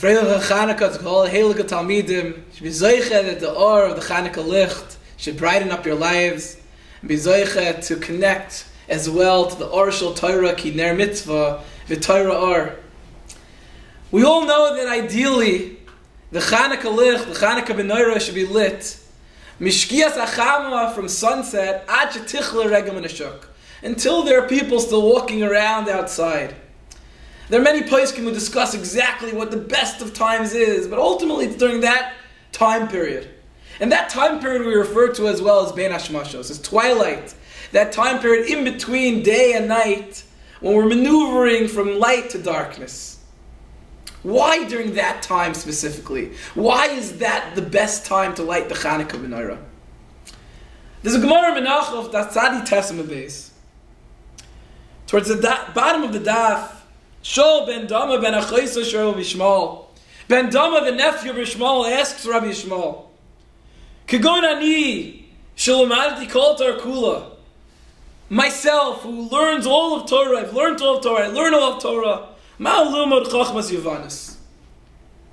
Freilich Chanukah, it's called Heilige Talmidim. Should be zoichet that the or of the Chanukah licht should brighten up your lives, and be zoichet to connect as well to the or shel Torah ki ner mitzvah v'Torah or. We all know that ideally the Chanukah licht, the Chanukah menorah should be lit mishkias achama from sunset ad shetichla regel min hashuk, until there are people still walking around outside. There are many poskim who discuss exactly what the best of times is, but ultimately it's during that time period. And that time period we refer to as well as Bein Hashmashos, as twilight. That time period in between day and night, when we're maneuvering from light to darkness. Why during that time specifically? Why is that the best time to light the Chanukah menorah? There's a Gemara Menachos of Tzadi Tesima base. Towards the bottom of the daf, Shol ben Dama ben Achaisa Shol Bishmal. Ben Dama, the nephew of Bishmal, asks Rabbi Yishmal, Kagon ani shalamadti kol Torah kula. Myself, who learns all of Torah, I've learned all of Torah, I learn all of Torah. Ma lumad chachmas yavanis.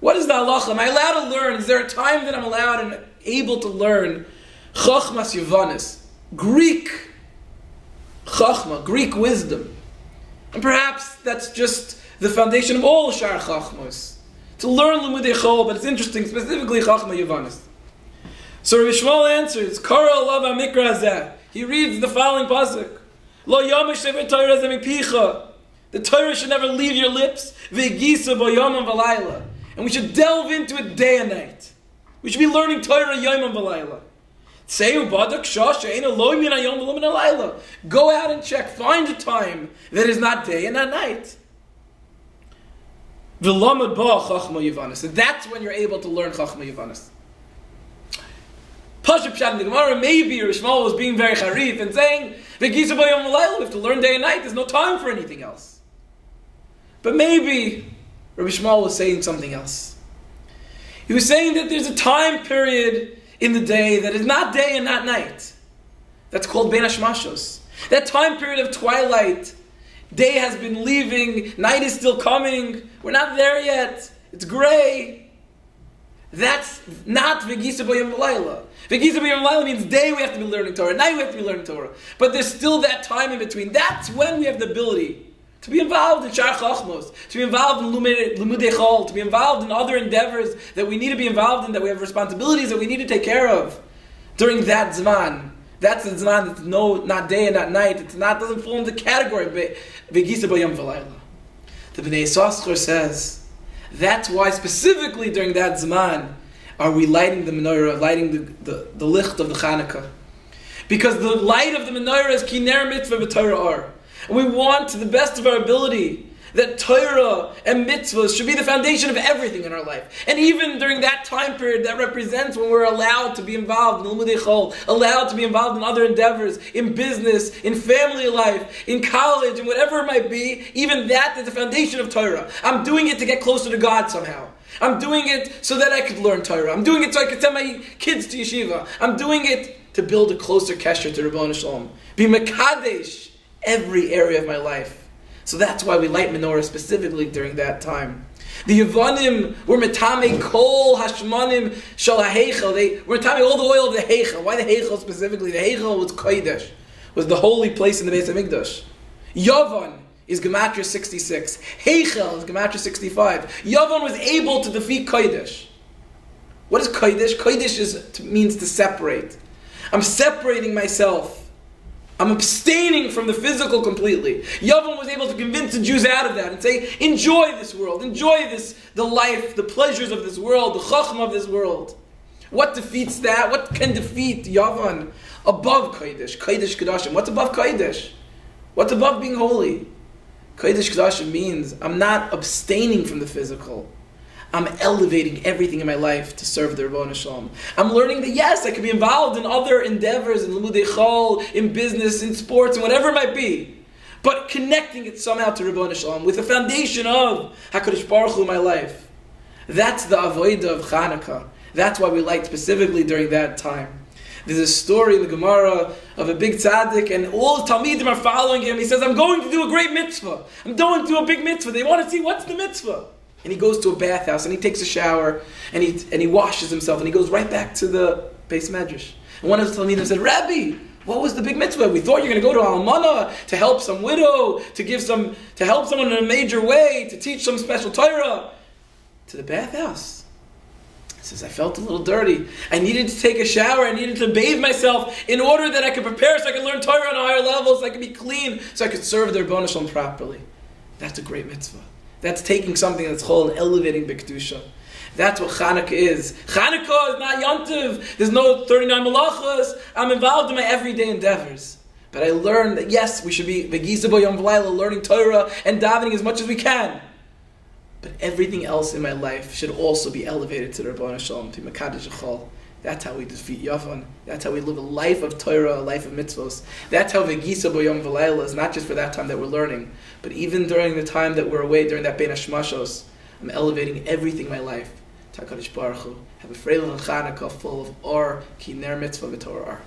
What is the halacha? Am I allowed to learn? Is there a time that I'm allowed and able to learn chachmas yavanis, Greek chachma, Greek wisdom? And perhaps that's just the foundation of all Shar Chachmos, to learn Limudei Chol, but it's interesting, specifically Chachma Yavanis. So Rabbi Shmuel answers, Kara Alav HaMikra Hazeh. He reads the following pasuk: Lo Yomish Sefer Torah Zemipicha. The Torah should never leave your lips. V'gisa B'Yom V'Layla. And we should delve into it day and night. We should be learning Torah Yom V'Layla. Go out and check. Find a time that is not day and not night. And that's when you're able to learn Chachma Yavanis. Pashup Pshat in the Gemara, maybe Rishmal was being very charif and saying, we have to learn day and night. There's no time for anything else. But maybe Rabbi Shmuel was saying something else. He was saying that there's a time period in the day that is not day and not night. That's called Bein Hashmashos. That time period of twilight, day has been leaving, night is still coming, we're not there yet, it's gray. That's not V'gisa B'Yom V'Layla. V'gisa B'Yom V'Layla means day we have to be learning Torah, night we have to be learning Torah. But there's still that time in between. That's when we have the ability to be involved in Shar Chachmos, to be involved in Limudei Chol, to be involved in other endeavors that we need to be involved in, that we have responsibilities that we need to take care of during that Zman. That's the Zman that's not day and not night. It's not, doesn't fall into the category of V'gisa B'Yom V'Layla. The Bnei Yissaschar says, that's why specifically during that Zman are we lighting the menorah, lighting the licht of the Chanukah. Because the light of the menorah is ki ner mitzvah v'Torah or. And we want, to the best of our ability, that Torah and mitzvahs should be the foundation of everything in our life. And even during that time period, that represents when we're allowed to be involved in Limudei Chol, allowed to be involved in other endeavors, in business, in family life, in college, and whatever it might be, even that is the foundation of Torah. I'm doing it to get closer to God somehow. I'm doing it so that I could learn Torah. I'm doing it so I could send my kids to yeshiva. I'm doing it to build a closer kesher to Ribono Shalom. Be mekadesh every area of my life. So that's why we light menorah specifically during that time. The Yevanim were metame kol hashmanim shal ha'heichel. They were metame all the oil of the heichel. Why the heichel specifically? The heichel was kodesh, was the holy place in the Beis Hamikdash. Yavan is Gematria 66. Heichel is Gematria 65. Yavan was able to defeat kodesh. What is kodesh? Kodesh means to separate. I'm separating myself. I'm abstaining from the physical completely. Yavan was able to convince the Jews out of that and say, enjoy this world, enjoy the life, the pleasures of this world, the chachma of this world. What defeats that? What can defeat Yavan above Kodesh? Kodesh Kedashim. What's above Kodesh? What's above being holy? Kodesh Kedashim means I'm not abstaining from the physical. I'm elevating everything in my life to serve the Ribono Shalom. I'm learning that yes, I can be involved in other endeavors, in Limudei Chol, in business, in sports, and whatever it might be. But connecting it somehow to Ribono Shalom with the foundation of HaKadosh Baruch Hu in my life. That's the avodah of Chanukah. That's why we light specifically during that time. There's a story in the Gemara of a big tzaddik, and all the Talmidim are following him. He says, I'm going to do a great mitzvah. I'm going to do a big mitzvah. They want to see what's the mitzvah. and he goes to a bathhouse, and he takes a shower, and he washes himself, and he goes right back to the Beis Medrash. And one of the Talmidim said, Rabbi, what was the big mitzvah? We thought you were going to go to Almana to help some widow, to help someone in a major way, to teach some special Torah. To the bathhouse. He says, I felt a little dirty. I needed to take a shower. I needed to bathe myself in order that I could prepare so I could learn Torah on a higher level, so I could be clean, so I could serve the Rebbeinu Shalom properly. That's a great mitzvah. That's taking something that's whole and elevating B'Kedusha. That's what Chanukah is. Chanukah is not Yontiv. There's no 39 malachas. I'm involved in my everyday endeavors. But I learned that yes, we should be V'gisa bo yom v'layla, learning Torah and davening as much as we can. But everything else in my life should also be elevated to the Rebbeinu Shalom, to Mekadesh Echol. That's how we defeat Yavan. That's how we live a life of Torah, a life of mitzvos. That's how V'gisa bo yom v'layla is not just for that time that we're learning, but even during the time that we're away, during that Bein HaShmashos, I'm elevating everything in my life. HaKadosh Baruch Hu, have a Freilin and Chanukah full of or, ki ner mitzvah v'torah or.